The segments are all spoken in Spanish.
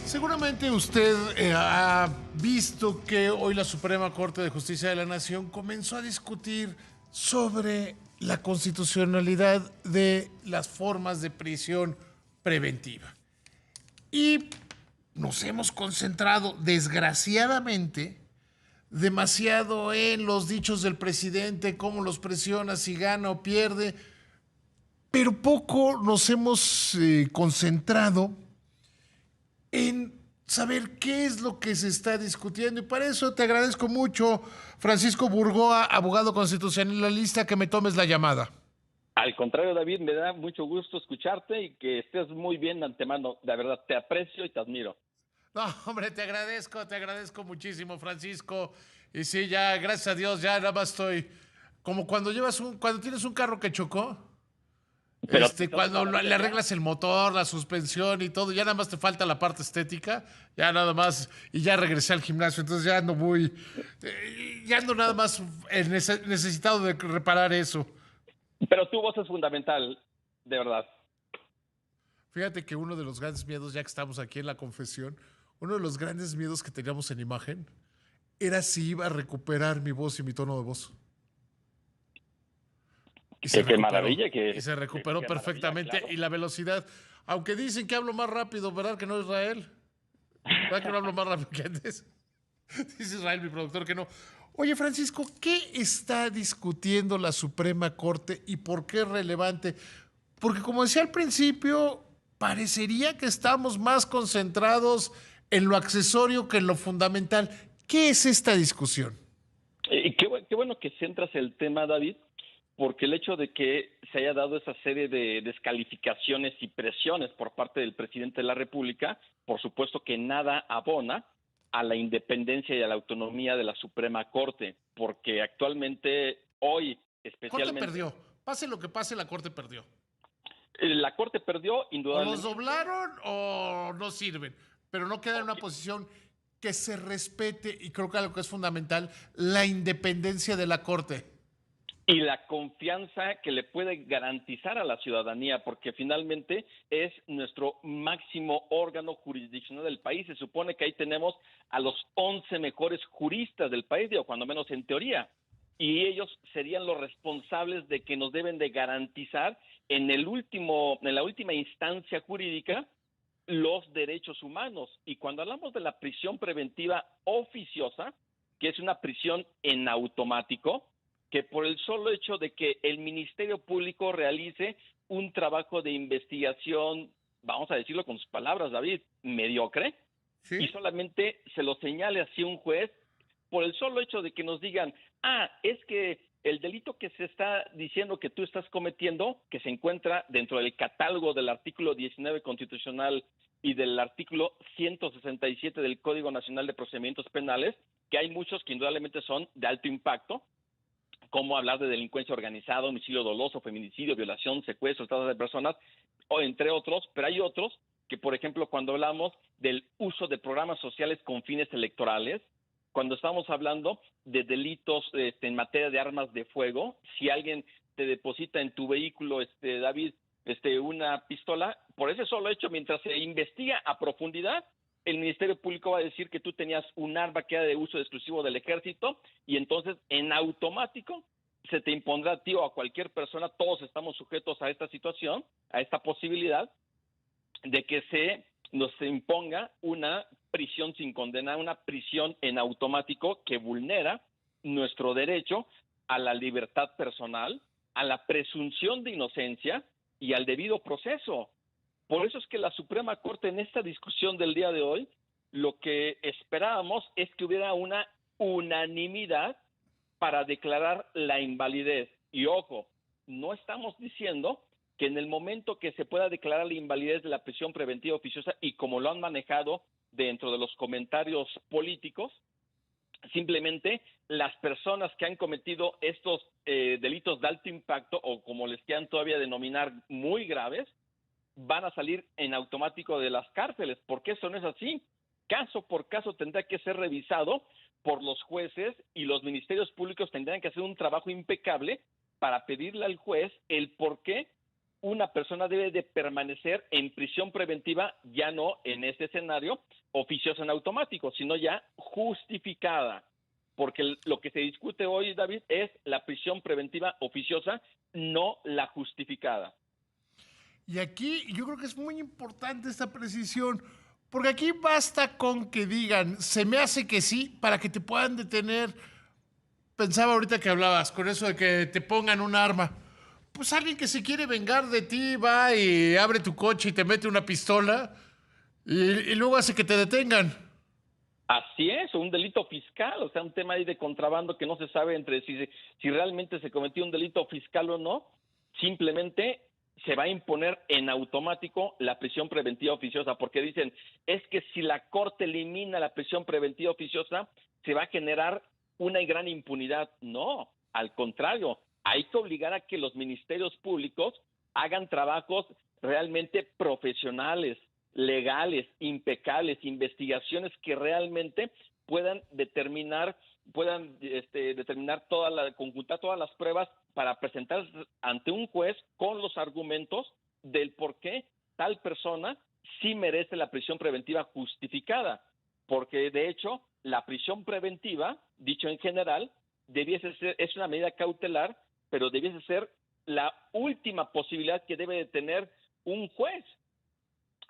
Seguramente usted ha visto que hoy la Suprema Corte de Justicia de la Nación comenzó a discutir sobre la constitucionalidad de las formas de prisión preventiva. Y nos hemos concentrado, desgraciadamente, demasiado en los dichos del presidente, cómo los presiona, si gana o pierde, pero poco nos hemos concentrado en saber qué es lo que se está discutiendo. Y para eso te agradezco mucho, Francisco Burgoa, abogado constitucionalista, que me tomes la llamada. Al contrario, David, me da mucho gusto escucharte y que estés muy bien de antemano. De verdad, te aprecio y te admiro. No, hombre, te agradezco muchísimo, Francisco. Y sí, ya, gracias a Dios, ya nada más estoy como cuando cuando tienes un carro que chocó. Pero estás de Cuando le maravilla ya. arreglas el motor, la suspensión y todo, ya nada más te falta la parte estética, ya nada más, y ya regresé al gimnasio, entonces ya ando ya ando nada más necesitado de reparar eso. Pero tu voz es fundamental, de verdad. Fíjate que uno de los grandes miedos, ya que estamos aquí en la confesión, uno de los grandes miedos que teníamos en imagen era si iba a recuperar mi voz y mi tono de voz. Y se Qué recuperó. maravilla, Y se recuperó qué maravilla, perfectamente. claro. Y la velocidad, aunque dicen que hablo más rápido, ¿verdad que no, Israel? ¿Verdad que no hablo más rápido que antes? Dice Israel, mi productor, que no. Oye, Francisco, ¿qué está discutiendo la Suprema Corte y por qué es relevante? Porque como decía al principio, parecería que estamos más concentrados en lo accesorio que en lo fundamental. ¿Qué es esta discusión? Y qué bueno que centras el tema, David, porque el hecho de que se haya dado esa serie de descalificaciones y presiones por parte del presidente de la República, por supuesto que nada abona a la independencia y a la autonomía de la Suprema Corte, porque actualmente, hoy Corte especialmente, perdió. Pase lo que pase, la Corte perdió. la Corte perdió O los indudablemente. doblaron o no sirven, pero no queda en una posición que se respete, y creo que algo que es fundamental, la independencia de la Corte. Y la confianza que le puede garantizar a la ciudadanía, porque finalmente es nuestro máximo órgano jurisdiccional del país. Se supone que ahí tenemos a los 11 mejores juristas del país, digo, cuando menos en teoría, y ellos serían los responsables de que nos deben de garantizar en la última instancia jurídica los derechos humanos. Y cuando hablamos de la prisión preventiva oficiosa, que es una prisión en automático, que por el solo hecho de que el Ministerio Público realice un trabajo de investigación, vamos a decirlo con sus palabras, David, mediocre, ¿Sí? y solamente se lo señale así un juez, por el solo hecho de que nos digan, es que el delito que se está diciendo que tú estás cometiendo, que se encuentra dentro del catálogo del artículo 19 constitucional y del artículo 167 del Código Nacional de Procedimientos Penales, que hay muchos que indudablemente son de alto impacto, como hablar de delincuencia organizada, homicidio doloso, feminicidio, violación, secuestro, trata de personas, o entre otros, pero hay otros que, por ejemplo, cuando hablamos del uso de programas sociales con fines electorales, cuando estamos hablando de delitos en materia de armas de fuego, si alguien te deposita en tu vehículo, David, una pistola, por ese solo hecho, mientras se investiga a profundidad, el Ministerio Público va a decir que tú tenías un arma que era de uso exclusivo del ejército y entonces en automático se te impondrá a ti o a cualquier persona, todos estamos sujetos a esta situación, a esta posibilidad de que nos imponga una prisión sin condena, una prisión en automático que vulnera nuestro derecho a la libertad personal, a la presunción de inocencia y al debido proceso. Por eso es que la Suprema Corte en esta discusión del día de hoy, lo que esperábamos es que hubiera una unanimidad para declarar la invalidez. Y ojo, no estamos diciendo que en el momento que se pueda declarar la invalidez de la prisión preventiva oficiosa, y como lo han manejado dentro de los comentarios políticos, simplemente las personas que han cometido estos delitos de alto impacto, o como les quieran todavía denominar, muy graves, van a salir en automático de las cárceles, porque eso no es así. Caso por caso tendrá que ser revisado por los jueces y los ministerios públicos tendrán que hacer un trabajo impecable para pedirle al juez el por qué una persona debe de permanecer en prisión preventiva, ya no en este escenario oficiosa en automático, sino ya justificada. Porque lo que se discute hoy, David, es la prisión preventiva oficiosa, no la justificada. Y aquí yo creo que es muy importante esta precisión, porque aquí basta con que digan, se me hace que sí, para que te puedan detener. Pensaba ahorita que hablabas con eso de que te pongan un arma. Pues alguien que se quiere vengar de ti va y abre tu coche y te mete una pistola y luego hace que te detengan. Así es, un delito fiscal, o sea, un tema ahí de contrabando que no se sabe entre si realmente se cometió un delito fiscal o no, simplemente se va a imponer en automático la prisión preventiva oficiosa, porque dicen, es que si la Corte elimina la prisión preventiva oficiosa, se va a generar una gran impunidad. No, al contrario, hay que obligar a que los ministerios públicos hagan trabajos realmente profesionales, legales, impecables, investigaciones que realmente puedan determinar conjuntar todas las pruebas para presentar ante un juez con los argumentos del por qué tal persona sí merece la prisión preventiva justificada, porque de hecho la prisión preventiva, dicho en general, es una medida cautelar, pero debiese ser la última posibilidad que debe de tener un juez.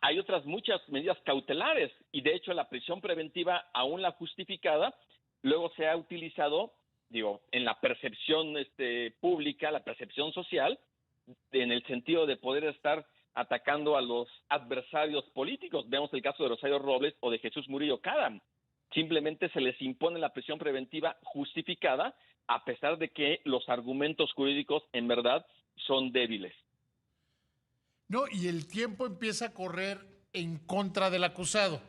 Hay otras muchas medidas cautelares y de hecho la prisión preventiva, aún la justificada, luego se ha utilizado, en la percepción pública, la percepción social, en el sentido de poder estar atacando a los adversarios políticos. Vemos el caso de Rosario Robles o de Jesús Murillo Caram. Simplemente se les impone la prisión preventiva justificada a pesar de que los argumentos jurídicos en verdad son débiles. No, y el tiempo empieza a correr en contra del acusado,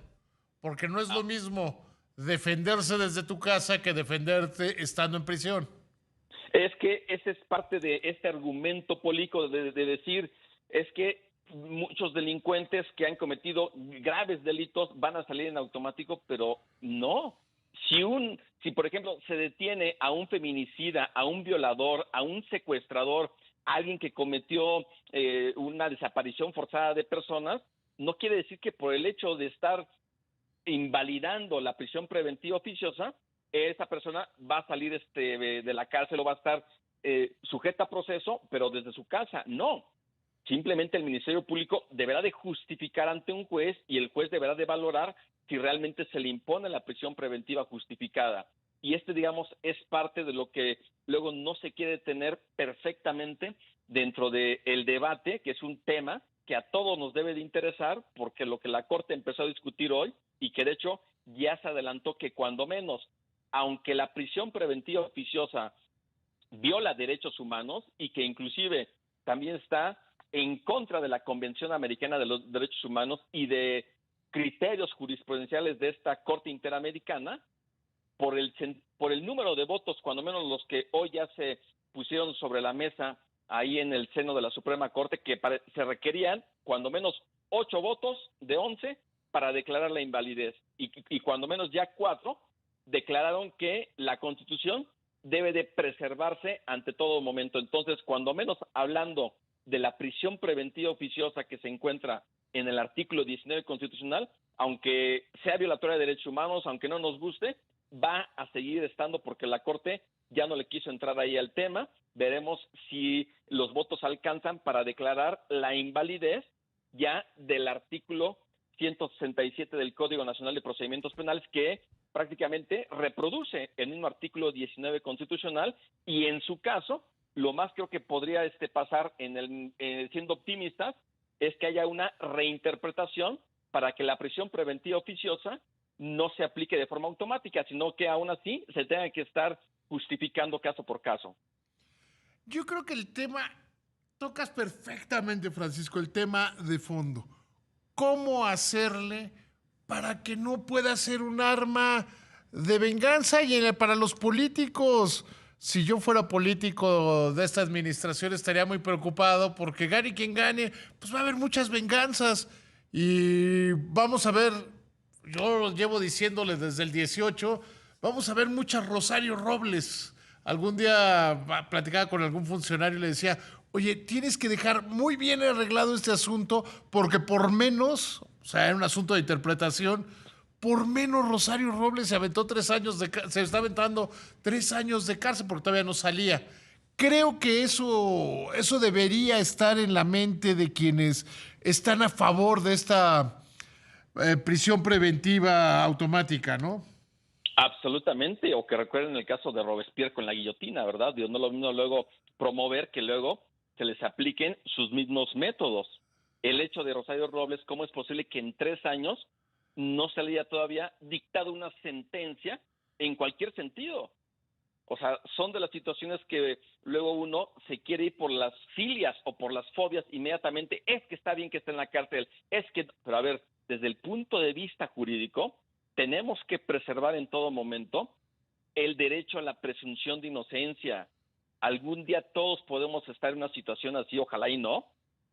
porque no es lo mismo defenderse desde tu casa que defenderte estando en prisión. Es que ese es parte de este argumento político de decir, es que muchos delincuentes que han cometido graves delitos van a salir en automático, pero no. Si por ejemplo se detiene a un feminicida, a un violador, a un secuestrador, a alguien que cometió una desaparición forzada de personas, no quiere decir que por el hecho de estar invalidando la prisión preventiva oficiosa, esa persona va a salir de la cárcel o va a estar sujeta a proceso, pero desde su casa. No. Simplemente el Ministerio Público deberá de justificar ante un juez y el juez deberá de valorar si realmente se le impone la prisión preventiva justificada. Y digamos, es parte de lo que luego no se quiere tener perfectamente dentro del debate, que es un tema que a todos nos debe de interesar, porque lo que la Corte empezó a discutir hoy, y que de hecho ya se adelantó que cuando menos, aunque la prisión preventiva oficiosa viola derechos humanos y que inclusive también está en contra de la Convención Americana de los Derechos Humanos y de criterios jurisprudenciales de esta Corte Interamericana, por el número de votos, cuando menos los que hoy ya se pusieron sobre la mesa ahí en el seno de la Suprema Corte, que se requerían cuando menos 8 votos de 11 para declarar la invalidez y cuando menos ya 4 declararon que la Constitución debe de preservarse ante todo momento. Entonces, cuando menos hablando de la prisión preventiva oficiosa que se encuentra en el artículo 19 constitucional, aunque sea violatoria de derechos humanos, aunque no nos guste, va a seguir estando porque la Corte ya no le quiso entrar ahí al tema. Veremos si los votos alcanzan para declarar la invalidez ya del artículo 167 del Código Nacional de Procedimientos Penales, que prácticamente reproduce el mismo artículo 19 constitucional, y en su caso, lo más creo que podría pasar siendo optimistas, es que haya una reinterpretación para que la prisión preventiva oficiosa no se aplique de forma automática, sino que aún así se tenga que estar justificando caso por caso. Yo creo que el tema, tocas perfectamente, Francisco, el tema de fondo. ¿Cómo hacerle para que no pueda ser un arma de venganza para los políticos? Si yo fuera político de esta administración estaría muy preocupado porque gane quien gane, pues va a haber muchas venganzas. Y vamos a ver, yo llevo diciéndole desde el 18, vamos a ver muchas Rosario Robles. Algún día platicaba con algún funcionario y le decía, Oye, tienes que dejar muy bien arreglado este asunto porque por menos, o sea, era un asunto de interpretación, por menos Rosario Robles se aventó 3 años se está aventando 3 años de cárcel porque todavía no salía. Creo que eso debería estar en la mente de quienes están a favor de esta prisión preventiva automática, ¿no? Absolutamente, o que recuerden el caso de Robespierre con la guillotina, ¿verdad? Dios, no lo mismo luego promover que luego se les apliquen sus mismos métodos. El hecho de Rosario Robles, ¿cómo es posible que en 3 años no se le haya todavía dictado una sentencia en cualquier sentido? O sea, son de las situaciones que luego uno se quiere ir por las filias o por las fobias inmediatamente. Es que está bien que esté en la cárcel, pero a ver, desde el punto de vista jurídico, tenemos que preservar en todo momento el derecho a la presunción de inocencia. Algún día todos podemos estar en una situación así, ojalá y no,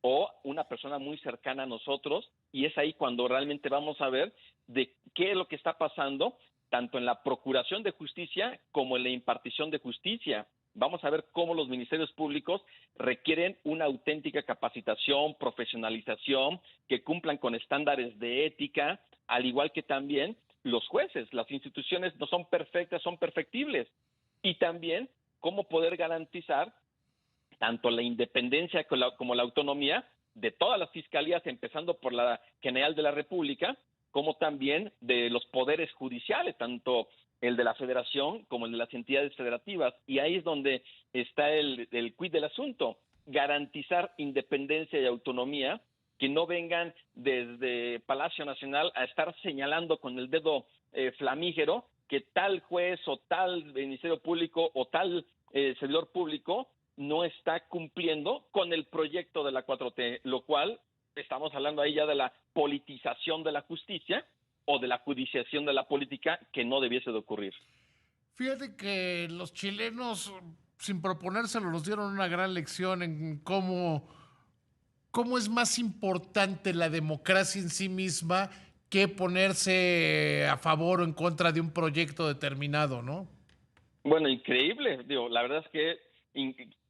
o una persona muy cercana a nosotros, y es ahí cuando realmente vamos a ver de qué es lo que está pasando, tanto en la procuración de justicia como en la impartición de justicia. Vamos a ver cómo los ministerios públicos requieren una auténtica capacitación, profesionalización, que cumplan con estándares de ética, al igual que también los jueces. Las instituciones no son perfectas, son perfectibles. Y también cómo poder garantizar tanto la independencia como la autonomía de todas las fiscalías, empezando por la General de la República, como también de los poderes judiciales, tanto el de la Federación como el de las entidades federativas. Y ahí es donde está el quid del asunto, garantizar independencia y autonomía, que no vengan desde Palacio Nacional a estar señalando con el dedo flamígero que tal juez o tal ministerio público o tal servidor público no está cumpliendo con el proyecto de la 4T, lo cual estamos hablando ahí ya de la politización de la justicia o de la judiciación de la política, que no debiese de ocurrir. Fíjate que los chilenos, sin proponérselo, nos dieron una gran lección en cómo es más importante la democracia en sí misma que ponerse a favor o en contra de un proyecto determinado, ¿no? Bueno, increíble. Digo, la verdad es que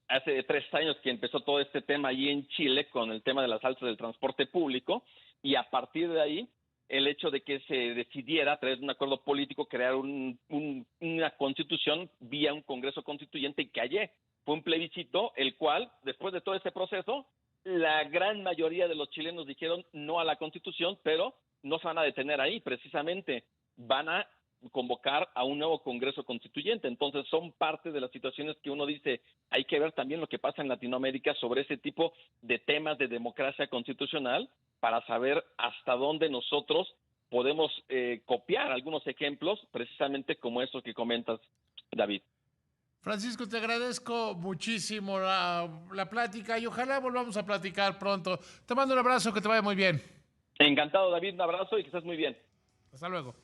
hace 3 años que empezó todo este tema allí en Chile con el tema de las alzas del transporte público, y a partir de ahí el hecho de que se decidiera a través de un acuerdo político crear una constitución vía un Congreso Constituyente, que ayer fue un plebiscito, el cual, después de todo ese proceso, la gran mayoría de los chilenos dijeron no a la constitución, pero no se van a detener ahí, precisamente van a convocar a un nuevo Congreso Constituyente. Entonces son parte de las situaciones que uno dice, hay que ver también lo que pasa en Latinoamérica sobre ese tipo de temas de democracia constitucional, para saber hasta dónde nosotros podemos copiar algunos ejemplos, precisamente como estos que comentas, David. Francisco, te agradezco muchísimo la plática y ojalá volvamos a platicar pronto. Te mando un abrazo, que te vaya muy bien. Encantado, David, un abrazo y que estés muy bien. Hasta luego.